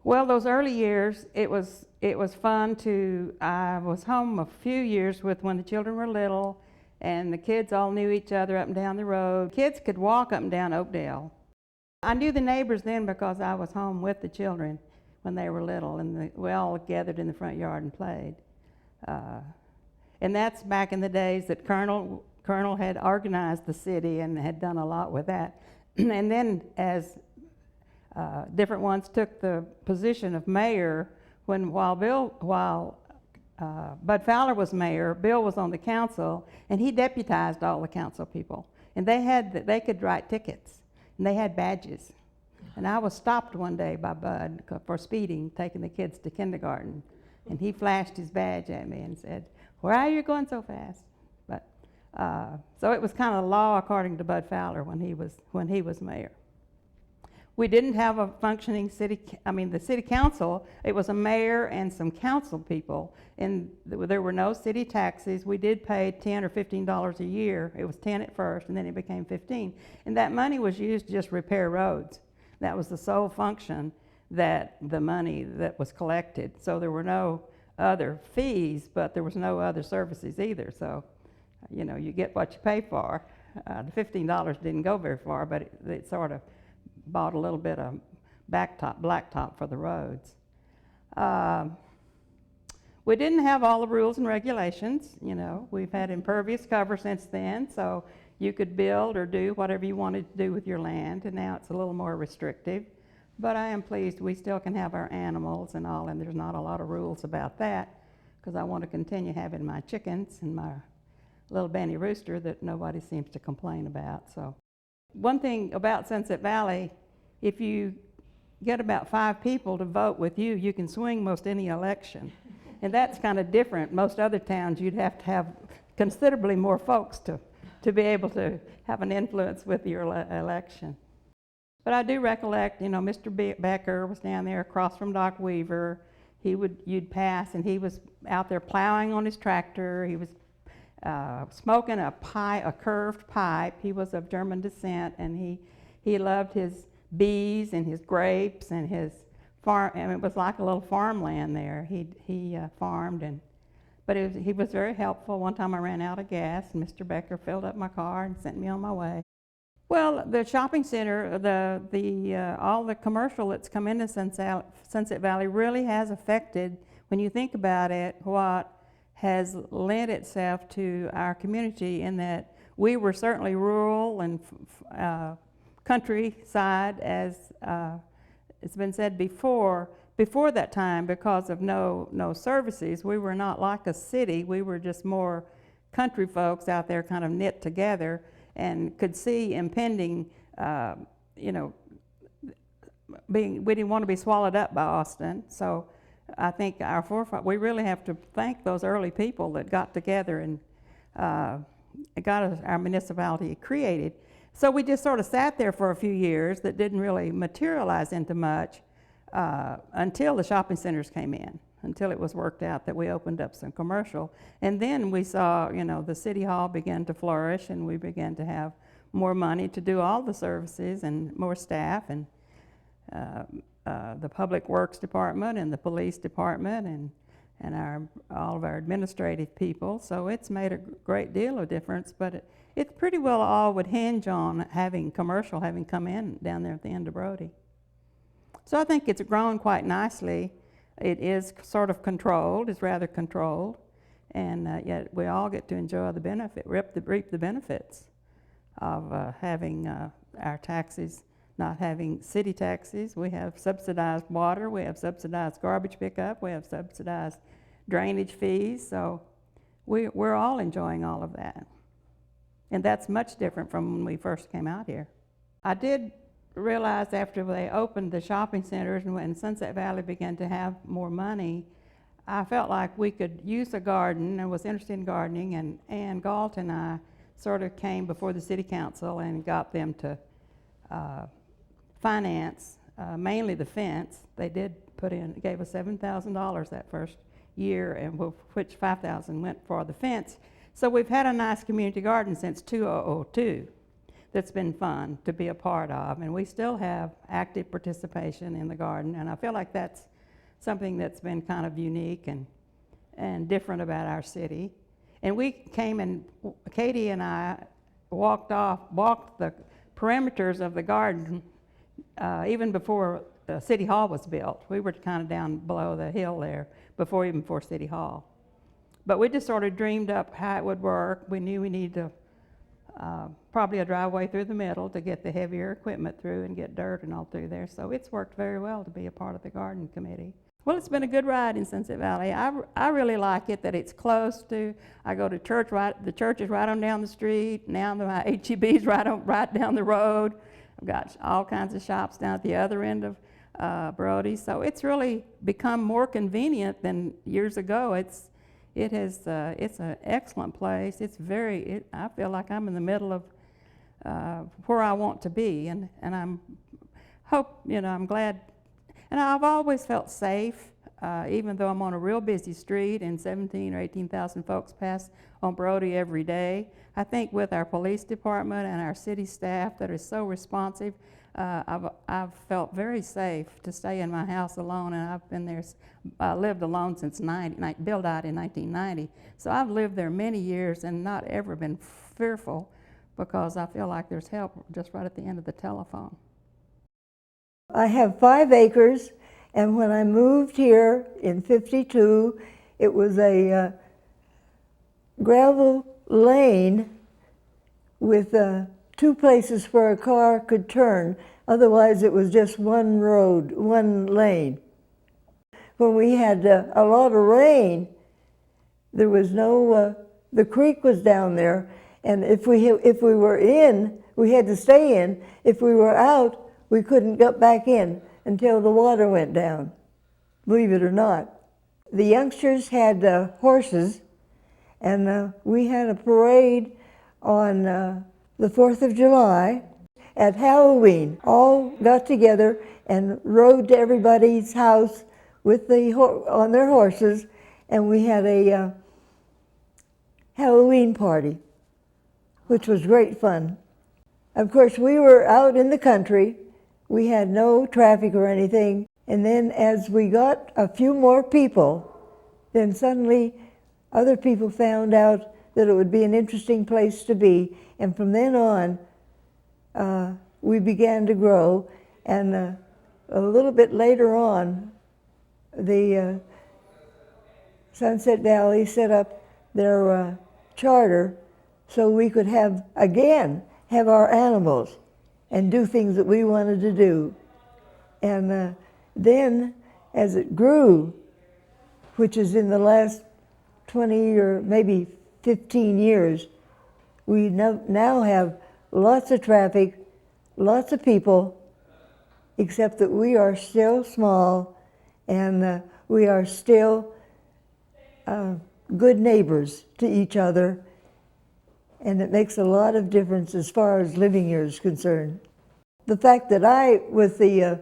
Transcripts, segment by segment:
Well, those early years, it was fun to, I was home a few years with when the children were little, and the kids all knew each other up and down the road. Kids could walk up and down Oakdale. I knew the neighbors then because I was home with the children when they were little, and we all gathered in the front yard and played. And that's back in the days that Colonel had organized the city and had done a lot with that. And then as different ones took the position of mayor, while Bud Fowler was mayor, Bill was on the council, and he deputized all the council people. And they could write tickets, and they had badges. And I was stopped one day by Bud for speeding, taking the kids to kindergarten. And he flashed his badge at me and said, "Why are you going so fast?" But so it was kind of law according to Bud Fowler when he was mayor. We didn't have a functioning the city council. It was a mayor and some council people, and there were no city taxes. We did pay $10 or $15 a year. It was 10 at first, and then it became 15. And that money was used to just repair roads. That was the sole function that the money that was collected. So there were no other fees, but there was no other services either. So, you know, you get what you pay for. The $15 didn't go very far, but it sort of bought a little bit of blacktop for the roads. We didn't have all the rules and regulations. You know, we've had impervious cover since then, so you could build or do whatever you wanted to do with your land, and now it's a little more restrictive. But I am pleased we still can have our animals and all, and there's not a lot of rules about that, because I want to continue having my chickens and my little Benny rooster that nobody seems to complain about. So one thing about Sunset Valley, if you get about 5 people to vote with you, you can swing most any election. And that's kind of different. Most other towns, you'd have to have considerably more folks to be able to have an influence with your election. But I do recollect, you know, Mr. Becker was down there across from Doc Weaver. You'd pass, and he was out there plowing on his tractor. He was smoking a curved pipe. He was of German descent, and he loved his bees and his grapes and his farm. And it was like a little farmland there. He farmed, but he was very helpful. One time I ran out of gas, and Mr. Becker filled up my car and sent me on my way. Well, the shopping center, all the commercial that's come into Sunset Valley really has affected, when you think about it, what has lent itself to our community, in that we were certainly rural and countryside, as it's been said before that time, because of no services. We were not like a city. We were just more country folks out there kind of knit together, and could see impending, you know, we didn't want to be swallowed up by Austin. So I think we really have to thank those early people that got together and got our municipality created. So we just sort of sat there for a few years that didn't really materialize into much until the shopping centers came in, until it was worked out that we opened up some commercial. And then we saw, you know, the city hall began to flourish, and we began to have more money to do all the services and more staff, and the public works department and the police department and all of our administrative people. So it's made a great deal of difference, but it pretty well all would hinge on having commercial having come in down there at the end of Brodie. So I think it's grown quite nicely. It is sort of controlled, it's rather controlled, and yet we all get to enjoy the benefit, reap the benefits of having our taxes, not having city taxes. We have subsidized water, we have subsidized garbage pickup, we have subsidized drainage fees, so we're all enjoying all of that. And that's much different from when we first came out here. I did realize after they opened the shopping centers and when Sunset Valley began to have more money, I felt like we could use a garden and was interested in gardening, and Ann Galt and I sort of came before the city council and got them to finance mainly the fence. They did gave us $7,000 that first year, and which $5,000 went for the fence. So we've had a nice community garden since 2002. that's been fun to be a part of, and we still have active participation in the garden, and I feel like that's something that's been kind of unique and different about our city. And we came and Katie and I walked the perimeters of the garden even before City Hall was built. We were kind of down below the hill there before City Hall. But we just sort of dreamed up how it would work. We knew we needed to probably a driveway through the middle to get the heavier equipment through and get dirt and all through there. So it's worked very well to be a part of the garden committee. Well, it's been a good ride in Sunset Valley. I really like it that it's close to. I go to church the church is right on down the street. Now my HEB's right down the road. I've got all kinds of shops down at the other end of Brodie. So it's really become more convenient than years ago. It's an excellent place. I feel like I'm in the middle of where I want to be, and I'm glad. And I've always felt safe, even though I'm on a real busy street and 17 or 18,000 folks pass on Brodie every day. I think with our police department and our city staff that are so responsive, I've felt very safe to stay in my house alone, and I've been there, lived alone since Bill died in 1990. So I've lived there many years and not ever been fearful, because I feel like there's help just right at the end of the telephone. I have 5 acres, and when I moved here in '52, it was a gravel lane with 2 places where a car could turn. Otherwise, it was just one road, one lane. When we had a lot of rain, there was no, the creek was down there, and if we were in, we had to stay in. If we were out, we couldn't get back in until the water went down, believe it or not. The youngsters had horses, and we had a parade on the 4th of July. At Halloween, all got together and rode to everybody's house with on their horses, and we had a Halloween party, which was great fun. Of course, we were out in the country. We had no traffic or anything. And then as we got a few more people, then suddenly other people found out that it would be an interesting place to be. And from then on, we began to grow. And a little bit later on, the Sunset Valley set up their charter so we could have our animals and do things that we wanted to do. And then, as it grew, which is in the last 20 or maybe 15 years, we now have lots of traffic, lots of people, except that we are still small, and we are still good neighbors to each other. And it makes a lot of difference as far as living here is concerned. The fact that with the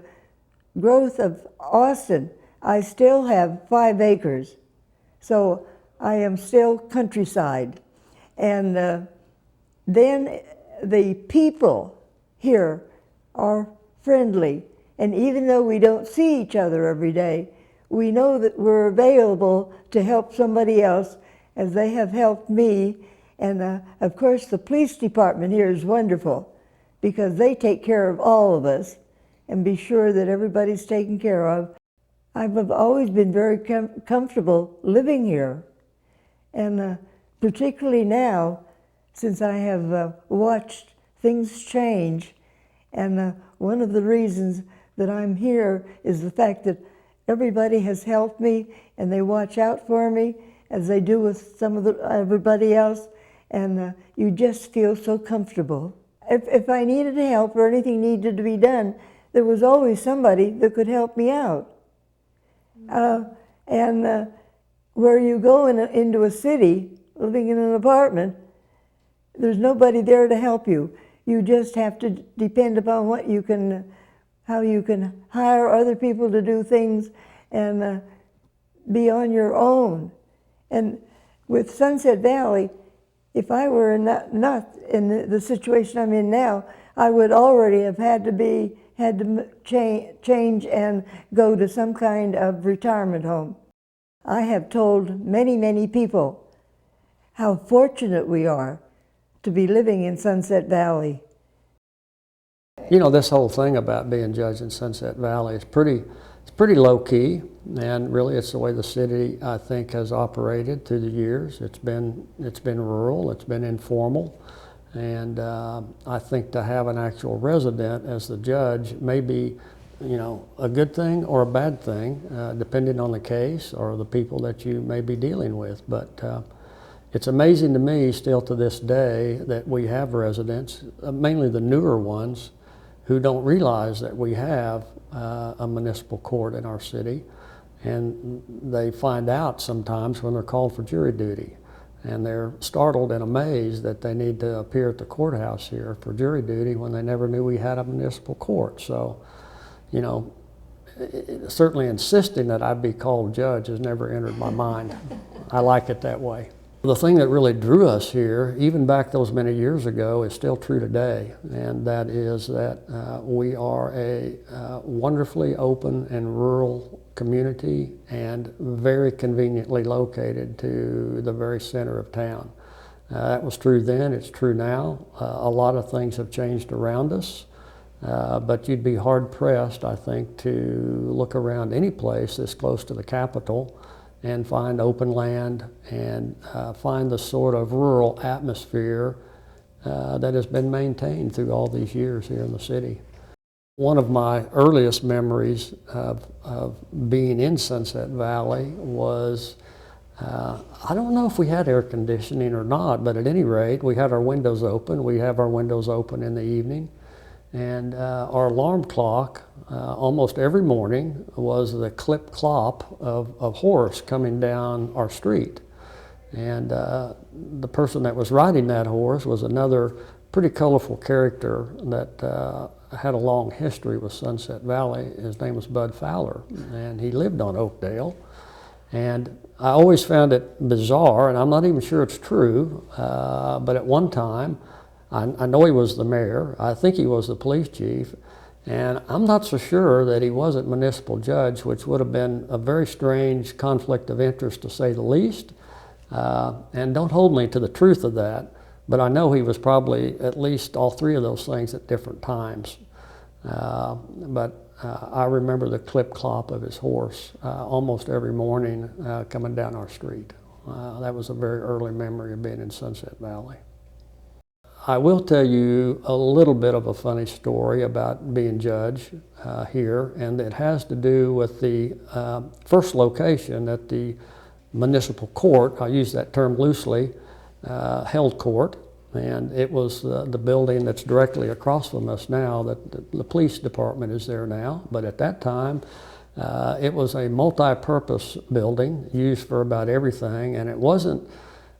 growth of Austin, I still have 5 acres. So I am still countryside. And then the people here are friendly. And even though we don't see each other every day, we know that we're available to help somebody else, as they have helped me. And of course, the police department here is wonderful, because they take care of all of us and be sure that everybody's taken care of. I've always been very comfortable living here. And particularly now, since I have watched things change. And one of the reasons that I'm here is the fact that everybody has helped me, and they watch out for me, as they do with everybody else. And you just feel so comfortable. If I needed help or anything needed to be done, there was always somebody that could help me out. Where you go into a city, living in an apartment, there's nobody there to help you. You just have to depend upon how you can hire other people to do things and be on your own. And with Sunset Valley, If I were not in the situation I'm in now, I would already have had to change and go to some kind of retirement home. I have told many, many people how fortunate we are to be living in Sunset Valley. You know, this whole thing about being judged in Sunset Valley is pretty low key, and really it's the way the city, I think, has operated through the years. It's been rural, it's been informal, and I think to have an actual resident as the judge may be, you know, a good thing or a bad thing, depending on the case or the people that you may be dealing with. But it's amazing to me still to this day that we have residents, mainly the newer ones, who don't realize that we have a municipal court in our city, and they find out sometimes when they're called for jury duty, and they're startled and amazed that they need to appear at the courthouse here for jury duty when they never knew we had a municipal court. So, you know, certainly insisting that I be called judge has never entered my mind. I like it that way. The thing that really drew us here, even back those many years ago, is still true today, and that is that we are a wonderfully open and rural community and very conveniently located to the very center of town. That was true then, it's true now. A lot of things have changed around us, but you'd be hard-pressed, I think, to look around any place this close to the Capitol and find open land and find the sort of rural atmosphere that has been maintained through all these years here in the city. One of my earliest memories of being in Sunset Valley was, I don't know if we had air conditioning or not, but at any rate, we had our windows open. We have our windows open in the evening. And our alarm clock, almost every morning, was the clip-clop of a horse coming down our street. And the person that was riding that horse was another pretty colorful character that had a long history with Sunset Valley. His name was Bud Fowler, and he lived on Oakdale. And I always found it bizarre, and I'm not even sure it's true, but at one time, I know he was the mayor, I think he was the police chief, and I'm not so sure that he wasn't municipal judge, which would have been a very strange conflict of interest to say the least. And don't hold me to the truth of that, but I know he was probably at least all three of those things at different times. But I remember the clip-clop of his horse almost every morning coming down our street. That was a very early memory of being in Sunset Valley. I will tell you a little bit of a funny story about being judge here, and it has to do with the first location that the municipal court, I use that term loosely, held court, and it was the building that's directly across from us now. That the police department is there now, but at that time it was a multi-purpose building used for about everything, and it wasn't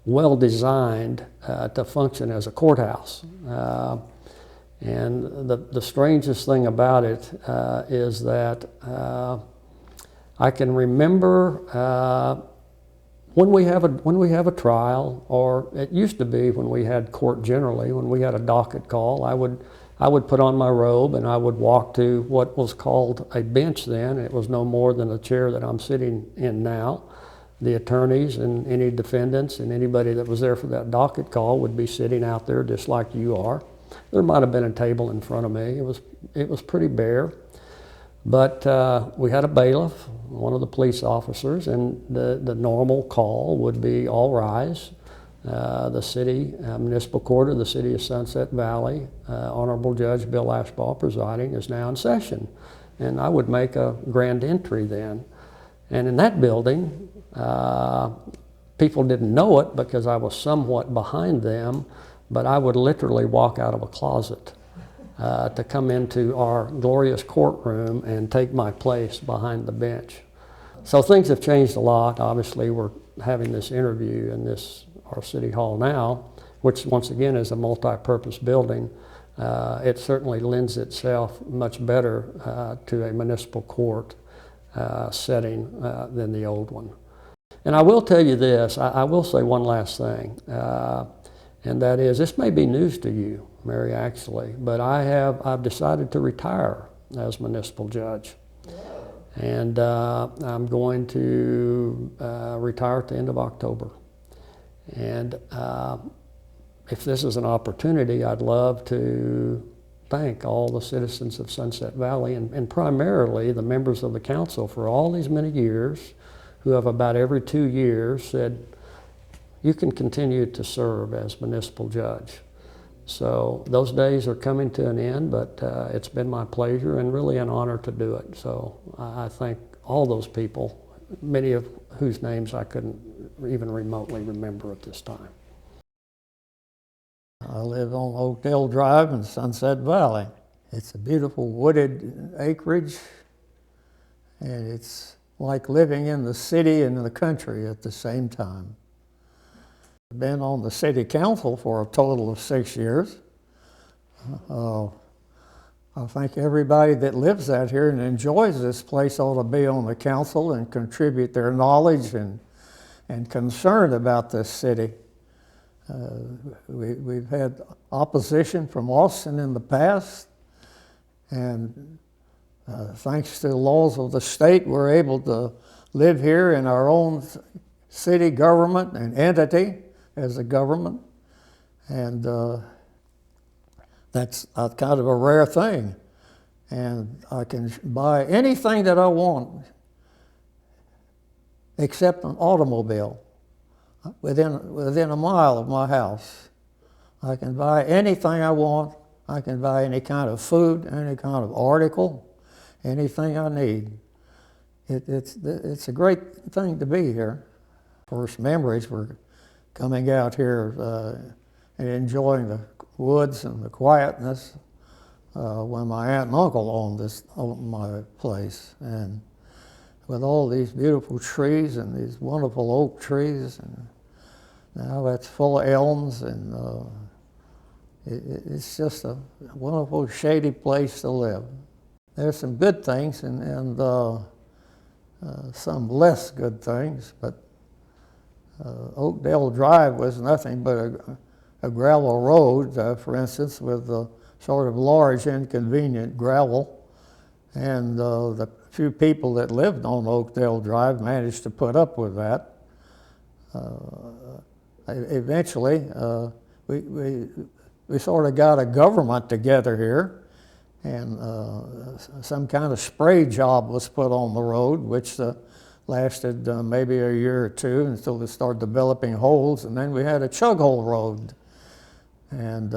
well designed to function as a courthouse. And the strangest thing about it is that I can remember when we have a trial, or it used to be when we had court generally, when we had a docket call, I would put on my robe and I would walk to what was called a bench then. It was no more than a chair that I'm sitting in now. The attorneys and any defendants and anybody that was there for that docket call would be sitting out there just like you are. There might have been a table in front of me. It was pretty bare. But we had a bailiff, one of the police officers, and the normal call would be all rise. The city municipal court of the city of Sunset Valley, Honorable Judge Bill Ashbaugh presiding, is now in session. And I would make a grand entry then. And in that building, people didn't know it because I was somewhat behind them, but I would literally walk out of a closet to come into our glorious courtroom and take my place behind the bench. So things have changed a lot. Obviously, we're having this interview in our city hall now, which once again is a multi-purpose building. It certainly lends itself much better to a municipal court setting than the old one. And I will tell you this, I will say one last thing. And that is, this may be news to you, Mary, actually, but I've decided to retire as municipal judge. And I'm going to retire at the end of October. And if this is an opportunity, I'd love to thank all the citizens of Sunset Valley and primarily the members of the council for all these many years who have about every 2 years said, you can continue to serve as municipal judge. So those days are coming to an end, but it's been my pleasure and really an honor to do it. So I thank all those people, many of whose names I couldn't even remotely remember at this time. I live on Oakdale Drive in Sunset Valley. It's a beautiful wooded acreage, and it's like living in the city and in the country at the same time. I've been on the city council for a total of 6 years. I think everybody that lives out here and enjoys this place ought to be on the council and contribute their knowledge and concern about this city. We've had opposition from Austin in the past, and thanks to the laws of the state, we're able to live here in our own city government and entity as a government, and that's kind of a rare thing. And I can buy anything that I want except an automobile within a mile of my house. I can buy anything I want. I can buy any kind of food, any kind of article, anything I need. It's a great thing to be here. First memories were coming out here and enjoying the woods and the quietness when my aunt and uncle owned my place. And with all these beautiful trees and these wonderful oak trees, and now it's full of elms, and it's just a wonderful shady place to live. There's some good things and some less good things, but Oakdale Drive was nothing but a gravel road, for instance, with a sort of large inconvenient gravel, and the few people that lived on Oakdale Drive managed to put up with that. Eventually, we sort of got a government together here, and some kind of spray job was put on the road, which lasted maybe a year or two until they started developing holes, and then we had a chug hole road. And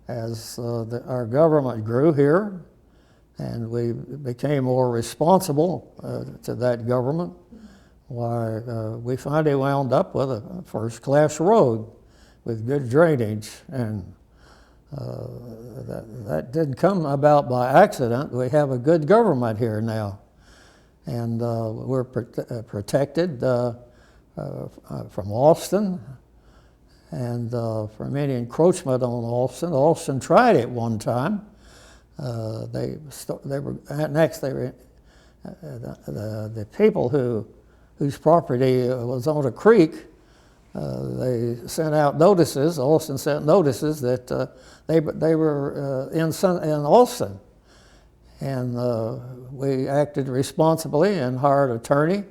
as our government grew here, and we became more responsible to that government, why, we finally wound up with a first-class road with good drainage, and that didn't come about by accident. We have a good government here now, and we're protected from Austin and from any encroachment on Austin. Austin tried it one time. The people whose property was on a creek, they sent out notices. Austin sent notices that they were in Austin, and we acted responsibly and hired an attorney,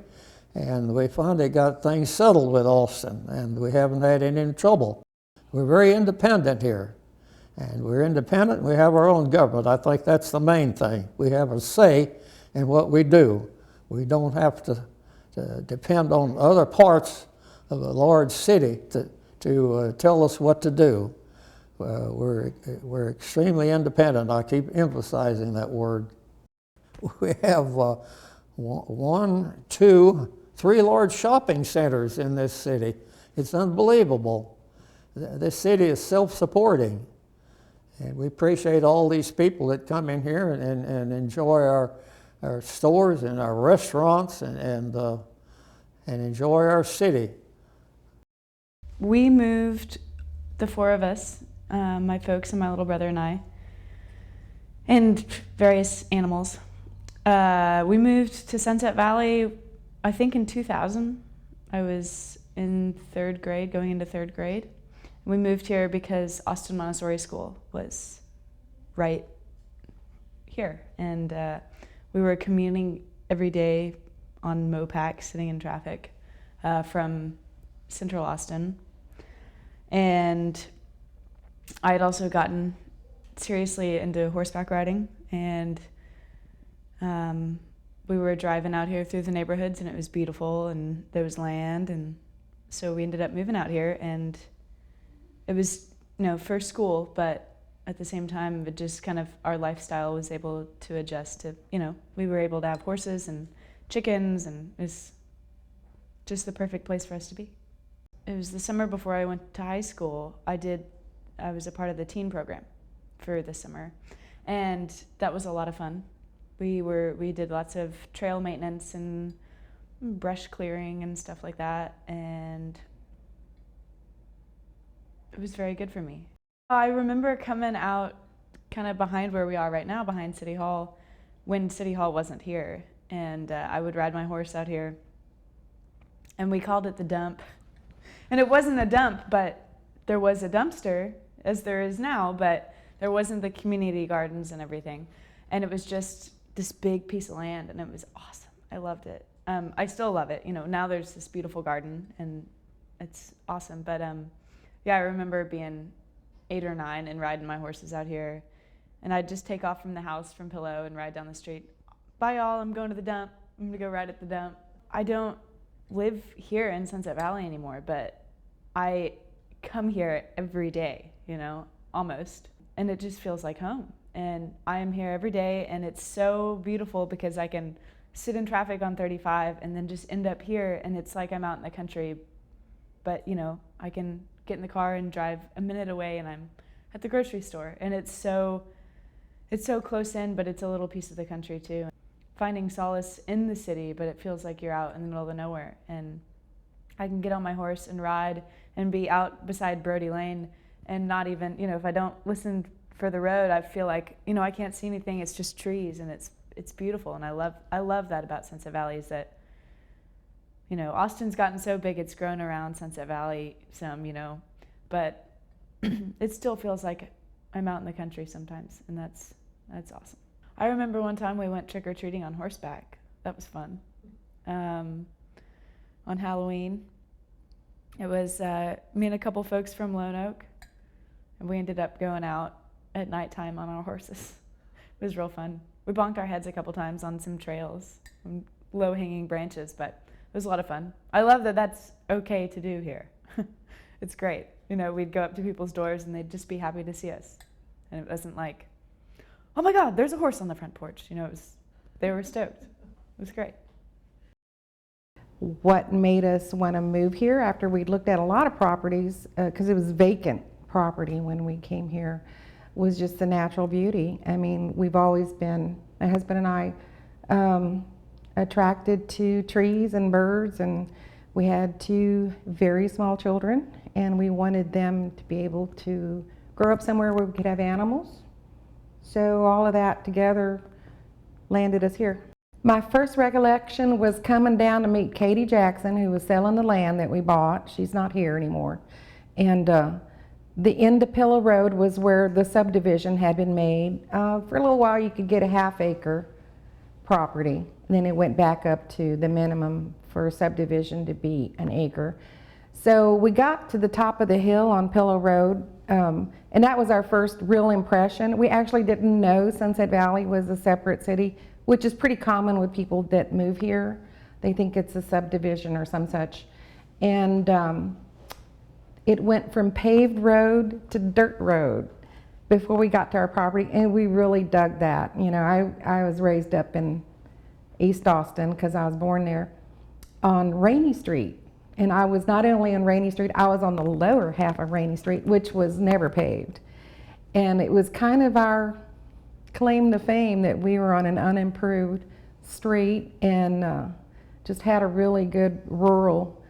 and we finally got things settled with Austin, and we haven't had any trouble. We're very independent here. And we're independent, and we have our own government. I think that's the main thing. We have a say in what we do. We don't have to depend on other parts of a large city to tell us what to do. We're extremely independent. I keep emphasizing that word. We have 1, 2, 3 large shopping centers in this city. It's unbelievable. This city is self-supporting. And we appreciate all these people that come in here and enjoy our stores and our restaurants and enjoy our city. We moved, the 4 of us, my folks and my little brother and I, and various animals. We moved to Sunset Valley, I think in 2000. I was in 3rd grade, going into 3rd grade. We moved here because Austin Montessori School was right here, and we were commuting every day on Mopac, sitting in traffic from Central Austin. And I had also gotten seriously into horseback riding, and we were driving out here through the neighborhoods, and it was beautiful, and there was land, and so we ended up moving out here. And it was, for school, but at the same time, it just kind of, our lifestyle was able to adjust to, we were able to have horses and chickens, and it was just the perfect place for us to be. It was the summer before I went to high school. I was a part of the teen program for the summer, and that was a lot of fun. We did lots of trail maintenance and brush clearing and stuff like that, and it was very good for me. I remember coming out kind of behind where we are right now, behind City Hall, when City Hall wasn't here, and I would ride my horse out here, and we called it the dump. And it wasn't a dump, but there was a dumpster, as there is now, but there wasn't the community gardens and everything. And it was just this big piece of land, and it was awesome. I loved it. I still love it. Now there's this beautiful garden, and it's awesome. But yeah, I remember being 8 or 9 and riding my horses out here, and I'd just take off from the house from Pillow and ride down the street. Bye, y'all. I'm going to the dump. I'm gonna go ride at the dump. I don't live here in Sunset Valley anymore, but I come here every day, almost, and it just feels like home. And I am here every day, and it's so beautiful because I can sit in traffic on 35 and then just end up here, and it's like I'm out in the country, but I can get in the car and drive a minute away and I'm at the grocery store, and it's so close in, but it's a little piece of the country too. Finding solace in the city, but it feels like you're out in the middle of nowhere, and I can get on my horse and ride and be out beside Brodie Lane and not even, if I don't listen for the road, I feel like, I can't see anything, it's just trees, and it's beautiful. And I love that about Sunset Valley, is that, Austin's gotten so big, it's grown around Sunset Valley some, but it still feels like I'm out in the country sometimes, and that's awesome. I remember one time we went trick-or-treating on horseback. That was fun. On Halloween, it was me and a couple folks from Lone Oak, and we ended up going out at nighttime on our horses. It was real fun. We bonked our heads a couple times on some trails, low-hanging branches, but it was a lot of fun. I love that that's okay to do here. It's great. We'd go up to people's doors and they'd just be happy to see us. And it wasn't like, oh my God, there's a horse on the front porch. They were stoked. It was great. What made us want to move here after we'd looked at a lot of properties, because it was vacant property when we came here, was just the natural beauty. I mean, we've always been, my husband and I, attracted to trees and birds, and we had 2 very small children, and we wanted them to be able to grow up somewhere where we could have animals. So all of that together landed us here. My first recollection was coming down to meet Katie Jackson, who was selling the land that we bought. She's not here anymore. And the end of Pillow Road was where the subdivision had been made. For a little while you could get a half-acre property, and then it went back up to the minimum for a subdivision to be an acre. So we got to the top of the hill on Pillow Road, and that was our first real impression. We actually didn't know Sunset Valley was a separate city, which is pretty common with people that move here. They think it's a subdivision or some such. And it went from paved road to dirt road before we got to our property, and we really dug that. I was raised up in East Austin because I was born there on Rainy Street. And I was not only on Rainy Street, I was on the lower half of Rainy Street, which was never paved. And it was kind of our claim to fame that we were on an unimproved street and just had a really good rural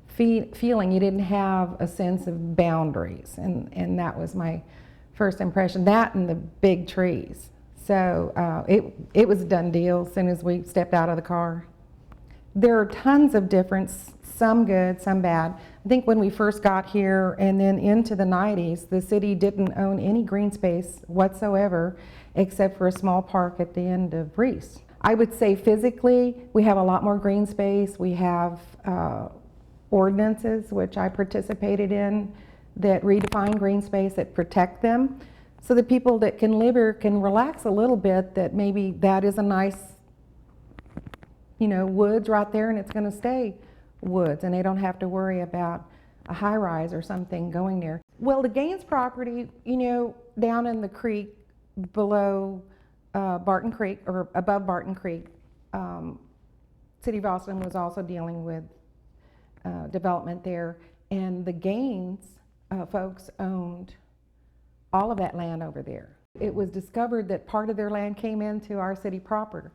feeling. You didn't have a sense of boundaries, and that was my first impression. That and the big trees. So it was a done deal as soon as we stepped out of the car. there are tons of difference, some good, some bad. I think when we first got here and then into the 90s, the city didn't own any green space whatsoever except for a small park at the end of Reese. I would say physically, we have a lot more green space. We have ordinances, which I participated in, that redefine green space, that protect them. So the people that can live here can relax a little bit, that maybe that is a nice, woods right there and it's going to stay woods, and they don't have to worry about a high rise or something going there. Well, the Gaines property, down in the creek below Barton Creek, or above Barton Creek, City of Austin was also dealing with development there, and the Gaines folks owned all of that land over there. It was discovered that part of their land came into our city proper.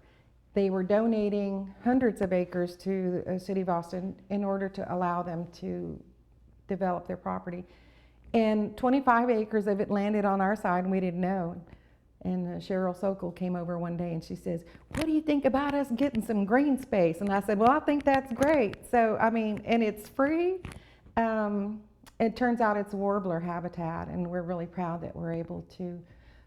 They were donating hundreds of acres to the City of Austin in order to allow them to develop their property. And 25 acres of it landed on our side, and we didn't know. And Cheryl Sokol came over one day and she says, "What do you think about us getting some green space?" And I said, "Well, I think that's great." So, and it's free. It turns out it's warbler habitat, and we're really proud that we're able to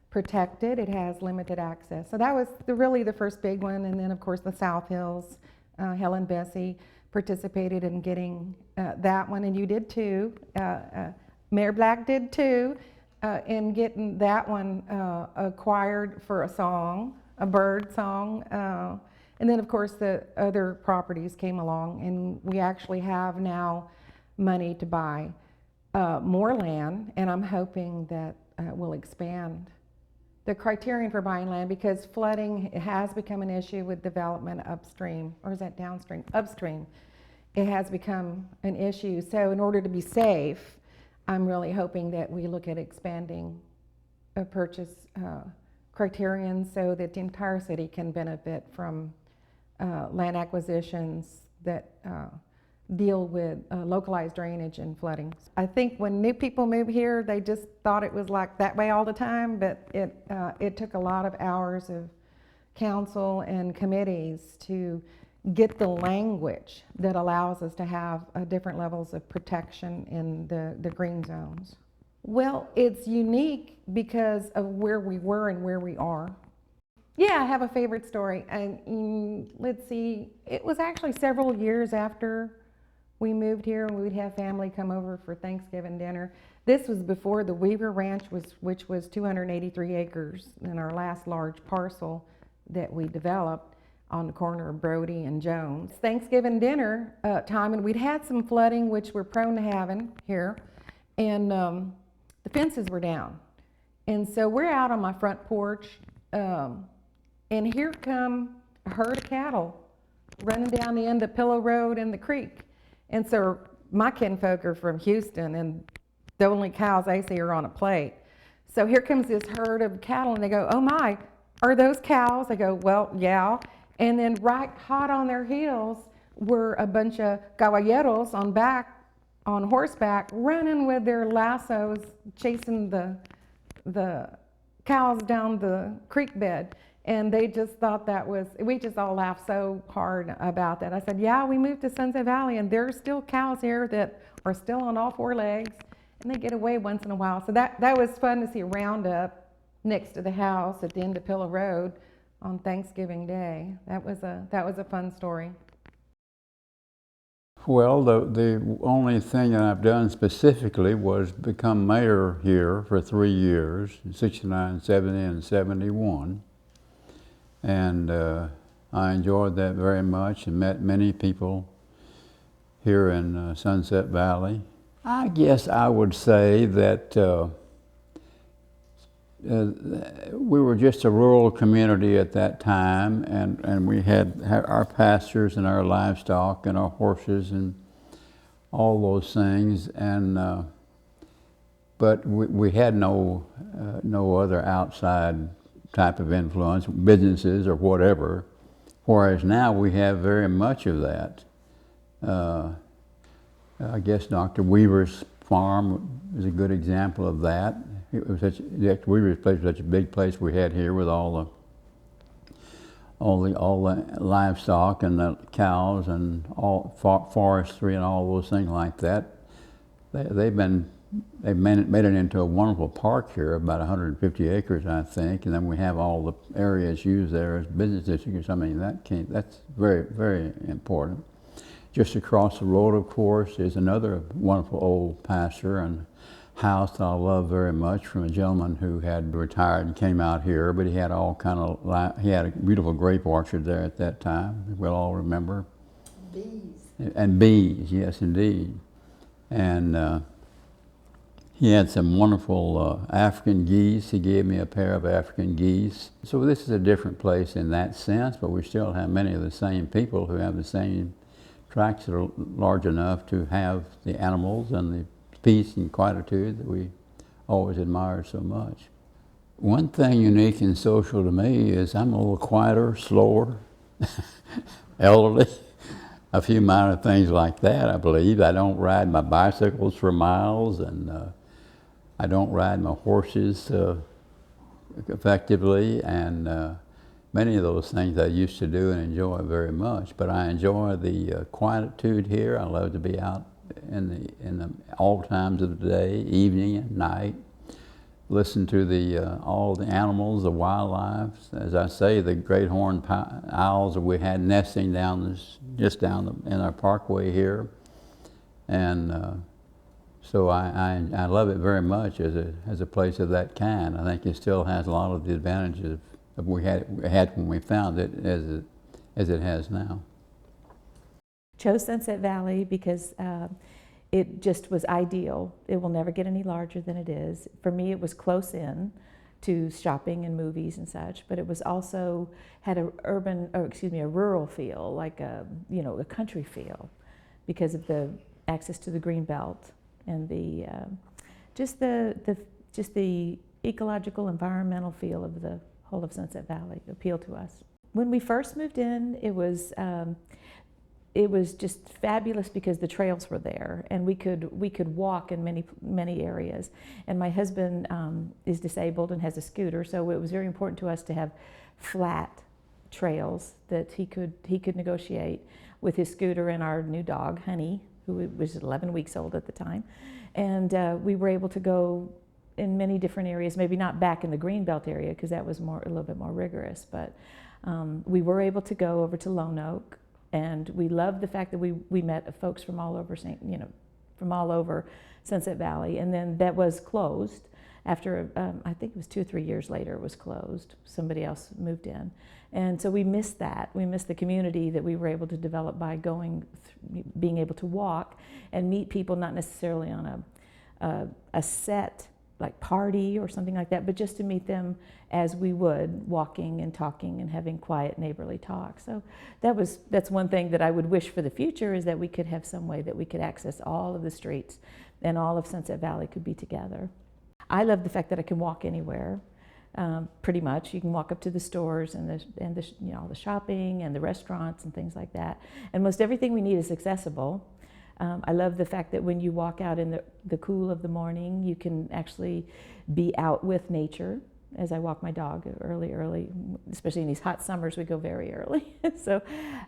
protect it. It has limited access. So that was really the first big one. And then, of course, the South Hills, Helen Bessie participated in getting that one, and you did too. Mayor Black did too, in getting that one acquired for a song, a bird song. And then, of course, the other properties came along, and we actually have now money to buy more land, and I'm hoping that we'll expand the criterion for buying land, because flooding has become an issue with development upstream, or is that downstream? Upstream. It has become an issue. So in order to be safe, I'm really hoping that we look at expanding a purchase criterion so that the entire city can benefit from land acquisitions that deal with localized drainage and flooding. I think when new people move here, they just thought it was like that way all the time, but it took a lot of hours of council and committees to get the language that allows us to have different levels of protection in the green zones. Well, it's unique because of where we were and where we are. Yeah, I have a favorite story. And let's see, it was actually several years after we moved here, and we'd have family come over for Thanksgiving dinner. This was before the Weaver Ranch, which was 283 acres, and our last large parcel that we developed on the corner of Brodie and Jones. Thanksgiving dinner time, and we'd had some flooding, which we're prone to having here, and the fences were down. And so we're out on my front porch, and here come a herd of cattle running down the end of Pillow Road and the creek. And so my kinfolk are from Houston, and the only cows they see are on a plate. So here comes this herd of cattle, and they go, "Oh my, are those cows?" I go, "Well, yeah." And then right hot on their heels were a bunch of caballeros on horseback, running with their lassos, chasing the cows down the creek bed. And they just thought we just all laughed so hard about that. I said, "Yeah, we moved to Sunset Valley, and there's still cows here that are still on all four legs, and they get away once in a while." So that was fun to see a roundup next to the house at the end of Pillow Road on Thanksgiving Day. That was a fun story. Well, the only thing that I've done specifically was become mayor here for 3 years, in 69, 70, and 71. And I enjoyed that very much and met many people here in Sunset Valley. I guess I would say that we were just a rural community at that time, and we had our pastures and our livestock and our horses and all those things, and but we had no other outside type of influence, businesses or whatever, whereas now we have very much of that. I guess Dr. Weaver's farm is a good example of that. It was Dr. Weaver's place was such a big place we had here with all all the livestock and the cows and all forestry and all those things like that. They've made it into a wonderful park here, about 150 acres, I think, and then we have all the areas used there as business districts. I mean, that's very, very important. Just across the road, of course, is another wonderful old pasture and house that I love very much, from a gentleman who had retired and came out here, but he had all kind of, he had a beautiful grape orchard there at that time, we'll all remember. Bees. And bees, yes indeed. And he had some wonderful African geese. He gave me a pair of African geese. So this is a different place in that sense, but we still have many of the same people who have the same tracts that are large enough to have the animals and the peace and quietude that we always admire so much. One thing unique and social to me is I'm a little quieter, slower, elderly. A few minor things like that, I believe. I don't ride my bicycles for miles, and I don't ride my horses effectively, and many of those things I used to do and enjoy very much. But I enjoy the quietude here. I love to be out in all times of the day, evening and night. Listen to all the animals, the wildlife. As I say, the great horned owls that we had nesting just down in our parkway here, and so I love it very much as a place of that kind. I think it still has a lot of the advantages that we had when we found it as it has now. Chose Sunset Valley because it just was ideal. It will never get any larger than it is. For me, it was close in to shopping and movies and such, but it was also had a rural feel, like a country feel, because of the access to the green belt and the just the ecological, environmental feel of the whole of Sunset Valley appealed to us. When we first moved in, it was just fabulous because the trails were there, and we could walk in many areas. And my husband is disabled and has a scooter, so it was very important to us to have flat trails that he could negotiate with his scooter and our new dog, Honey, who was 11 weeks old at the time. And we were able to go in many different areas, maybe not back in the Greenbelt area because that was a little bit more rigorous, but we were able to go over to Lone Oak. And we loved the fact that we met folks from all over Sunset Valley, and then that was closed after I think it was 2 or 3 years later. It was closed. Somebody else moved in, and so we missed that. We missed the community that we were able to develop by being able to walk and meet people, not necessarily on a set like party or something like that, but just to meet them as we would, walking and talking and having quiet neighborly talk. So that's one thing that I would wish for the future, is that we could have some way that we could access all of the streets and all of Sunset Valley could be together. I love the fact that I can walk anywhere, pretty much. You can walk up to the stores and the shopping and the restaurants and things like that. And most everything we need is accessible. I love the fact that when you walk out in the cool of the morning, you can actually be out with nature. As I walk my dog early, especially in these hot summers, we go very early. So,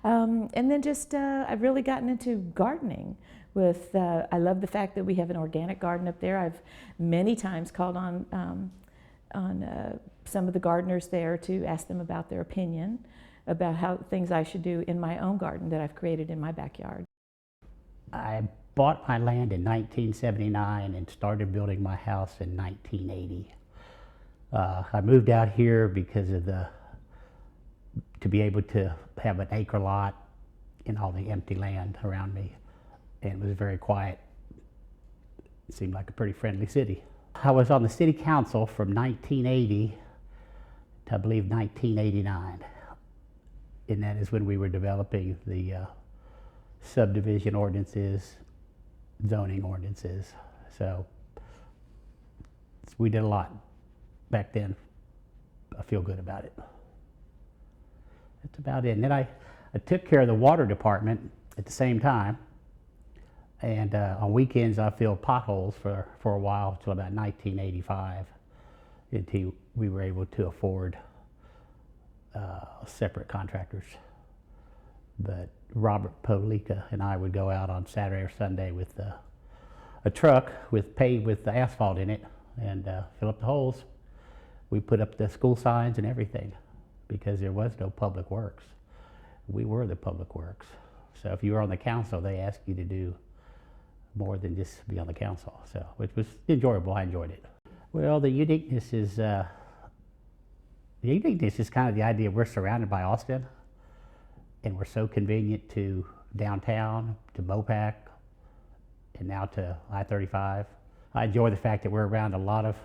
and then just I've really gotten into gardening. I love the fact that we have an organic garden up there. I've many times called on some of the gardeners there to ask them about their opinion about how things I should do in my own garden that I've created in my backyard. I bought my land in 1979 and started building my house in 1980. I moved out here because of to be able to have an acre lot and all the empty land around me, and it was very quiet. It seemed like a pretty friendly city. I was on the city council from 1980 to I believe 1989, and that is when we were developing the subdivision ordinances, zoning ordinances. So we did a lot back then. I feel good about it. That's about it. And then I took care of the water department at the same time. And on weekends I filled potholes for a while till about 1985, until we were able to afford separate contractors. But Robert Polica and I would go out on Saturday or Sunday with a truck with the asphalt in it and fill up the holes. We put up the school signs and everything because there was no public works. We were the public works. So if you were on the council, they asked you to do more than just be on the council. So, which was enjoyable. I enjoyed it. Well, the uniqueness is kind of the idea we're surrounded by Austin, and we're so convenient to downtown, to Mopac, and now to I-35. I enjoy the fact that we're around a lot of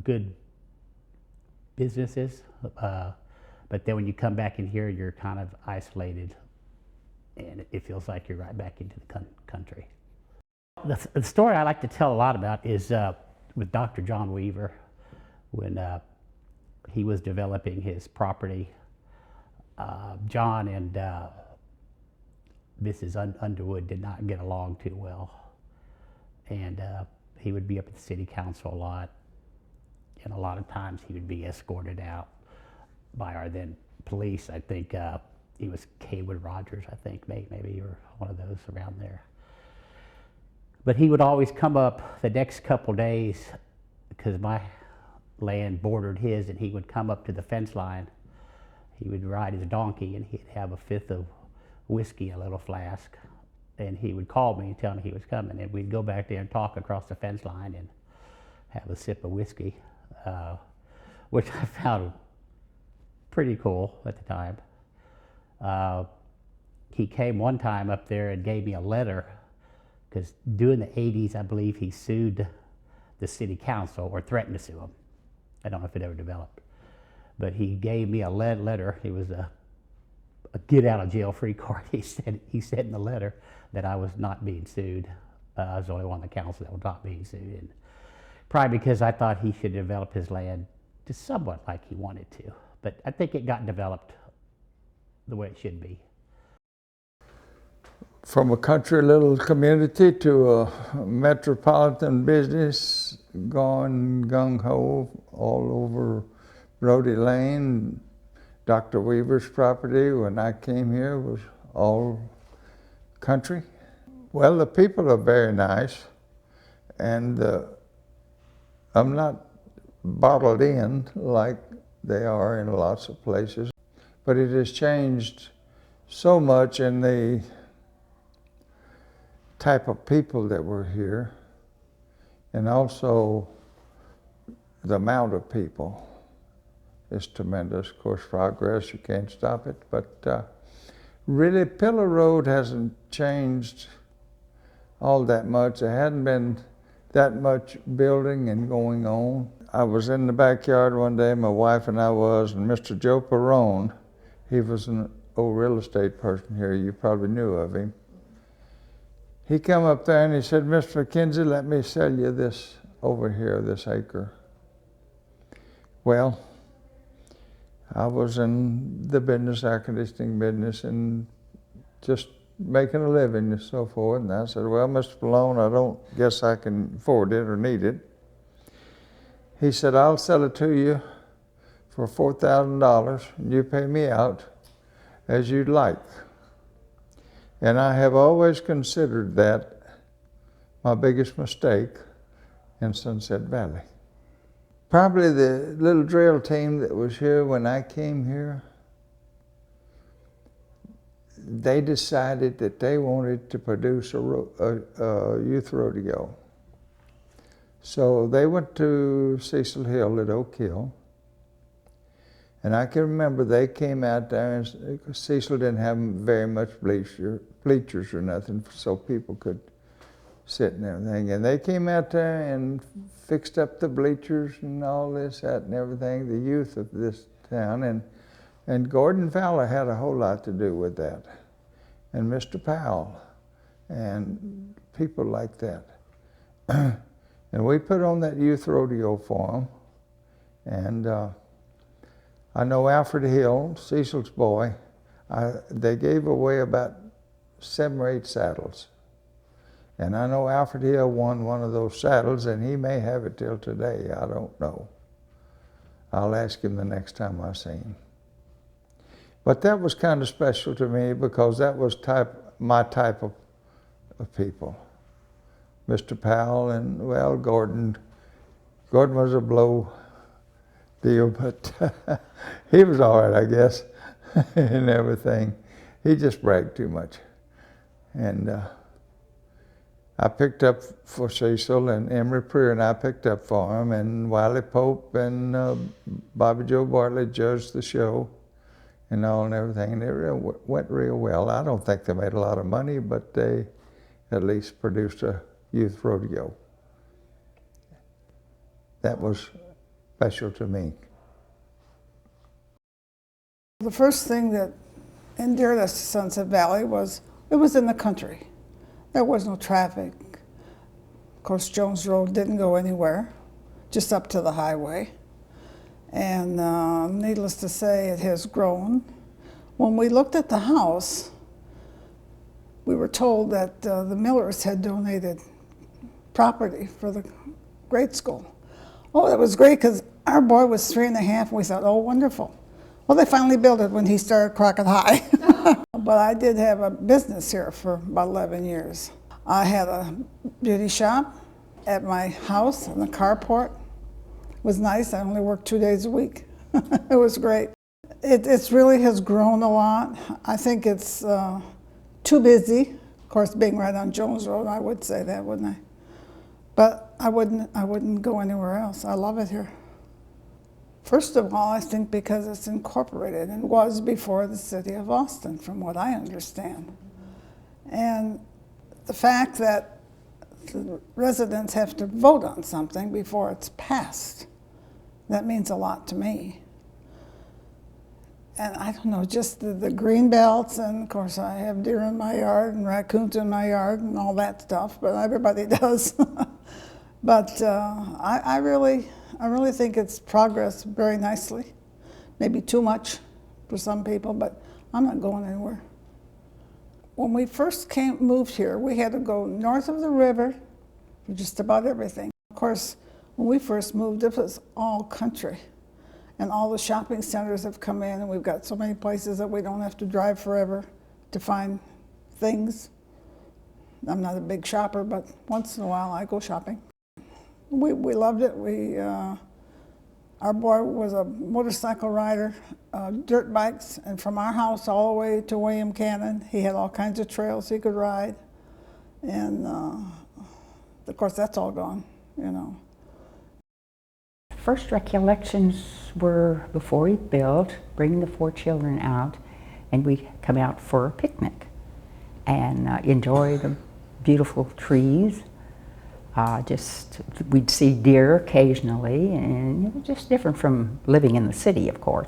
good businesses, but then when you come back in here, you're kind of isolated, and it feels like you're right back into the country. The story I like to tell a lot about is with Dr. John Weaver, when he was developing his property. John and Mrs. Underwood did not get along too well, and he would be up at the city council a lot, and a lot of times he would be escorted out by our then police. I think he was Kaywood Rogers, I think, maybe, or one of those around there. But he would always come up the next couple days because my land bordered his, and he would come up to the fence line. He would ride his donkey, and he'd have a fifth of whiskey, a little flask, and he would call me and tell me he was coming, and we'd go back there and talk across the fence line and have a sip of whiskey, which I found pretty cool at the time. He came one time up there and gave me a letter, because during the 80s, I believe he sued the city council or threatened to sue them. I don't know if it ever developed. But he gave me a letter. It was a get out of jail free card. He said in the letter that I was not being sued. I was the only one on the council that was not being sued. And probably because I thought he should develop his land just somewhat like he wanted to. But I think it got developed the way it should be. From a country little community to a metropolitan business, gone gung-ho all over Brodie Lane. Dr. Weaver's property when I came here was all country. Well, the people are very nice, and I'm not bottled in like they are in lots of places, but it has changed so much in the type of people that were here, and also the amount of people is tremendous. Of course, progress, you can't stop it, but really Pillar Road hasn't changed all that much. There hadn't been that much building and going on. I was in the backyard one day, my wife and I was, and Mr. Joe Perrone, he was an old real estate person here, you probably knew of him. He come up there and he said, "Mr. McKenzie, let me sell you this over here, this acre." Well, I was in the business, air conditioning business, and just making a living and so forth. And I said, "Well, Mr. Malone, I don't guess I can afford it or need it." He said, "I'll sell it to you for $4,000, and you pay me out as you'd like." And I have always considered that my biggest mistake in Sunset Valley. Probably the little drill team that was here when I came here, they decided that they wanted to produce a youth rodeo. So they went to Cecil Hill at Oak Hill. And I can remember they came out there, and Cecil didn't have very much bleachers or nothing, so people could sit and everything. And they came out there and fixed up the bleachers and all this, that, and everything, the youth of this town. And Gordon Fowler had a whole lot to do with that. And Mr. Powell, and people like that. And we put on that youth rodeo for them. And I know Alfred Hill, Cecil's boy, they gave away about 7 or 8 saddles. And I know Alfred Hill won one of those saddles, and he may have it till today, I don't know. I'll ask him the next time I see him. But that was kind of special to me because that was my type of people. Mr. Powell and, well, Gordon was a blow deal, but he was all right, I guess, and everything. He just bragged too much. And I picked up for Cecil, and Emory Preer and I picked up for him, and Wiley Pope and Bobby Joe Bartlett judged the show and all and everything, and it went real well. I don't think they made a lot of money, but they at least produced a youth rodeo. That was special to me. The first thing that endeared us to Sunset Valley was it was in the country. There was no traffic. Of course, Jones Road didn't go anywhere, just up to the highway. And needless to say, it has grown. When we looked at the house, we were told that the Millers had donated property for the grade school. Oh, that was great because our boy was 3 1/2 and we thought, oh, wonderful. Well, they finally built it when he started Crockett High. But I did have a business here for about 11 years. I had a beauty shop at my house in the carport. It was nice. I only worked 2 days a week. It was great. It really has grown a lot. I think it's too busy. Of course, being right on Jones Road, I would say that, wouldn't I? But I wouldn't go anywhere else. I love it here. First of all, I think because it's incorporated and was before the city of Austin, from what I understand. And the fact that the residents have to vote on something before it's passed, that means a lot to me. And I don't know, just the green belts, and of course I have deer in my yard and raccoons in my yard and all that stuff, but everybody does. But I really think it's progressed very nicely. Maybe too much for some people, but I'm not going anywhere. When we first moved here, we had to go north of the river for just about everything. Of course, when we first moved, it was all country. And all the shopping centers have come in, and we've got so many places that we don't have to drive forever to find things. I'm not a big shopper, but once in a while I go shopping. We loved it. Our boy was a motorcycle rider, dirt bikes, and from our house all the way to William Cannon, he had all kinds of trails he could ride. And of course, that's all gone, you know. First recollections were before we built, bringing the 4 children out, and we'd come out for a picnic and enjoy the beautiful trees. We'd see deer occasionally, and it was just different from living in the city, of course.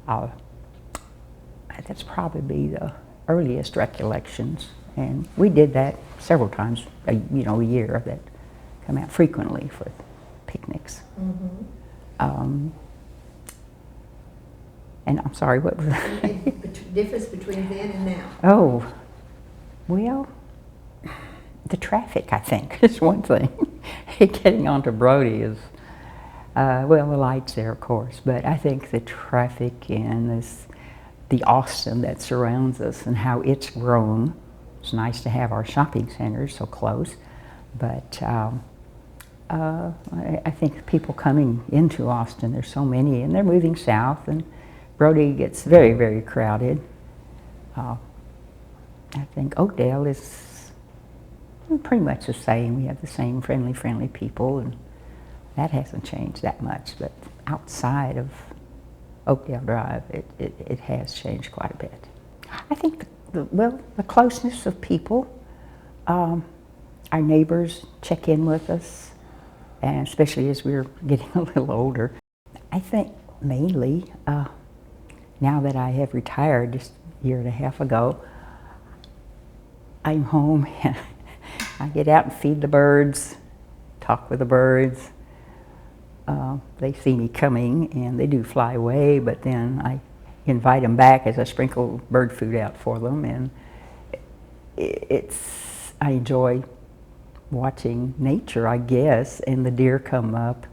That's probably the earliest recollections, and we did that several times, a year, that come out frequently for picnics. Mm-hmm. And I'm sorry, what was that? The difference between then and now. Oh, well, the traffic, I think, is one thing. Getting onto Brodie is, well, the lights there, of course, but I think the traffic and the Austin that surrounds us and how it's grown. It's nice to have our shopping centers so close, but I think people coming into Austin, there's so many, and they're moving south, and Brodie gets very, very crowded. I think Oakdale is pretty much the same. We have the same friendly people, and that hasn't changed that much. But outside of Oakdale Drive, it has changed quite a bit. I think the closeness of people, our neighbors check in with us, and especially as we're getting a little older. I think mainly, now that I have retired just a year and a half ago, I'm home and I get out and feed the birds, talk with the birds. They see me coming and they do fly away, but then I invite them back as I sprinkle bird food out for them, and I enjoy watching nature, I guess, and the deer come up.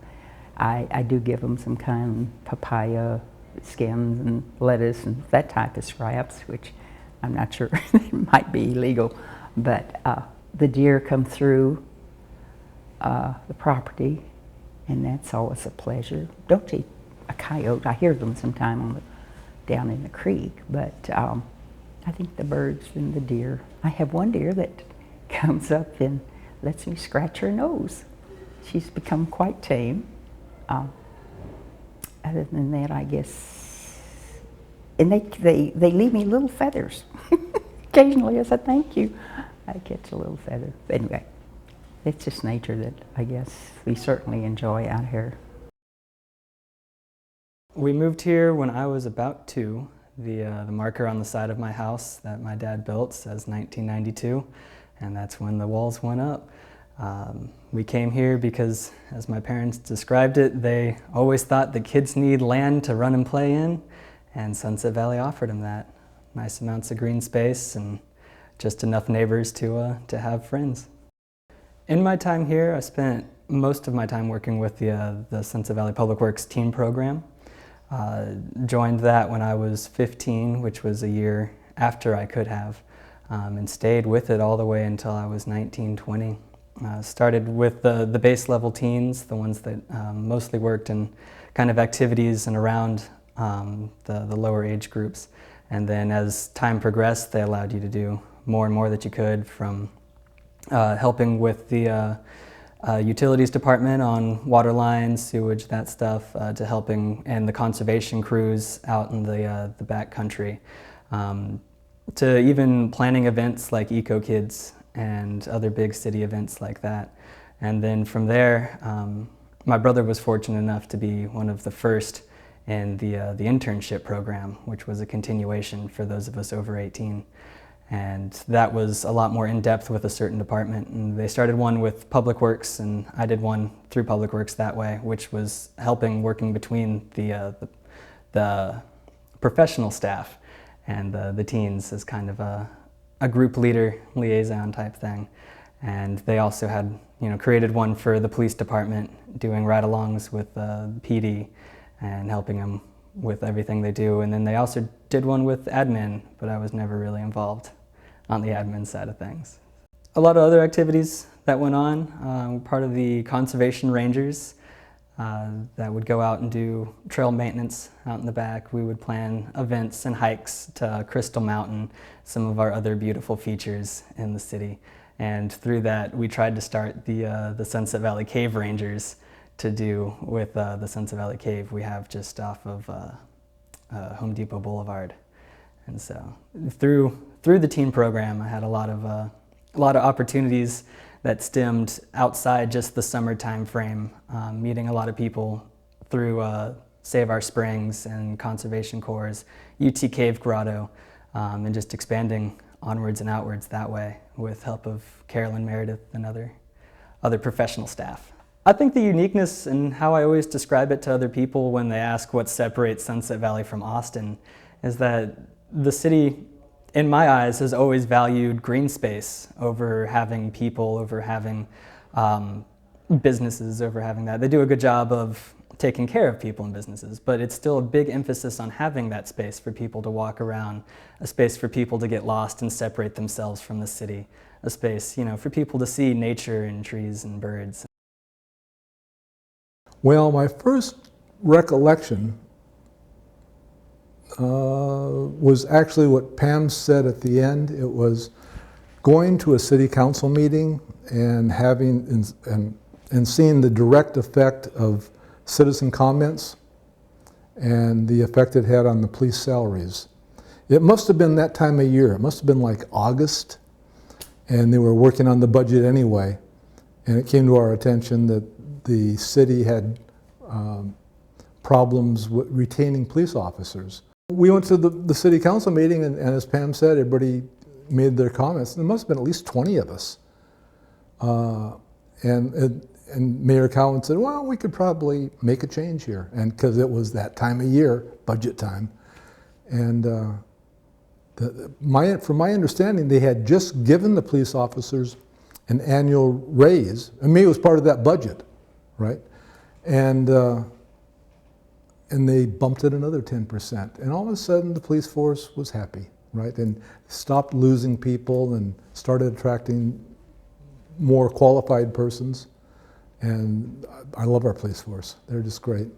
I do give them some kind of papaya stems and lettuce and that type of scraps, which I'm not sure might be illegal. But the deer come through the property, and that's always a pleasure. Don't see a coyote. I hear them sometime down in the creek, but I think the birds and the deer. I have one deer that comes up and lets me scratch her nose. She's become quite tame. Other than that, I guess, and they leave me little feathers. Occasionally, as a thank you, I catch a little feather. Anyway, it's just nature that I guess we certainly enjoy out here. We moved here when I was about 2. The marker on the side of my house that my dad built says 1992, and that's when the walls went up. We came here because, as my parents described it, they always thought the kids need land to run and play in, and Sunset Valley offered them that. Nice amounts of green space and just enough neighbors to have friends. In my time here, I spent most of my time working with the Sunset Valley Public Works teen program. Joined that when I was 15, which was a year after I could have, and stayed with it all the way until I was 19, 20. Started with the base level teens, the ones that mostly worked in kind of activities and around the lower age groups. And then as time progressed, they allowed you to do more and more that you could, from helping with the utilities department on water lines, sewage, that stuff, to helping and the conservation crews out in the back country, to even planning events like Eco Kids and other big city events like that. And then from there, my brother was fortunate enough to be one of the first in the internship program, which was a continuation for those of us over 18. And that was a lot more in-depth with a certain department. And they started one with Public Works, and I did one through Public Works that way, which was working between the professional staff and the teens as kind of a group leader, liaison type thing. And they also had, created one for the police department, doing ride-alongs with PD and helping them with everything they do. And then they also did one with admin, but I was never really involved on the admin side of things. A lot of other activities that went on. Part of the conservation rangers that would go out and do trail maintenance out in the back. We would plan events and hikes to Crystal Mountain, some of our other beautiful features in the city. And through that, we tried to start the Sunset Valley Cave Rangers to do with the Sunset Valley Cave we have just off of Home Depot Boulevard. And so through the teen program, I had a lot of opportunities that stemmed outside just the summer time frame, meeting a lot of people through Save Our Springs and Conservation Corps, UT Cave Grotto, and just expanding onwards and outwards that way with help of Carolyn Meredith and other professional staff. I think the uniqueness and how I always describe it to other people when they ask what separates Sunset Valley from Austin is that the city, in my eyes, has always valued green space over having people, over having businesses, over having that. They do a good job of taking care of people and businesses, but it's still a big emphasis on having that space for people to walk around, a space for people to get lost and separate themselves from the city, a space, for people to see nature and trees and birds. Well, my first recollection was actually what Pam said at the end. It was going to a city council meeting and having and seeing the direct effect of citizen comments and the effect it had on the police salaries. It must have been that time of year. It must have been like August, and they were working on the budget anyway. And it came to our attention that the city had problems with retaining police officers. We went to the city council meeting, and as Pam said, everybody made their comments. There must have been at least 20 of us. And Mayor Cowan said, well, we could probably make a change here. And because it was that time of year, budget time. And from my understanding, they had just given the police officers an annual raise. And maybe it was part of that budget, right? And and they bumped it another 10%. And all of a sudden, the police force was happy, right? And stopped losing people and started attracting more qualified persons. And I love our police force. They're just great.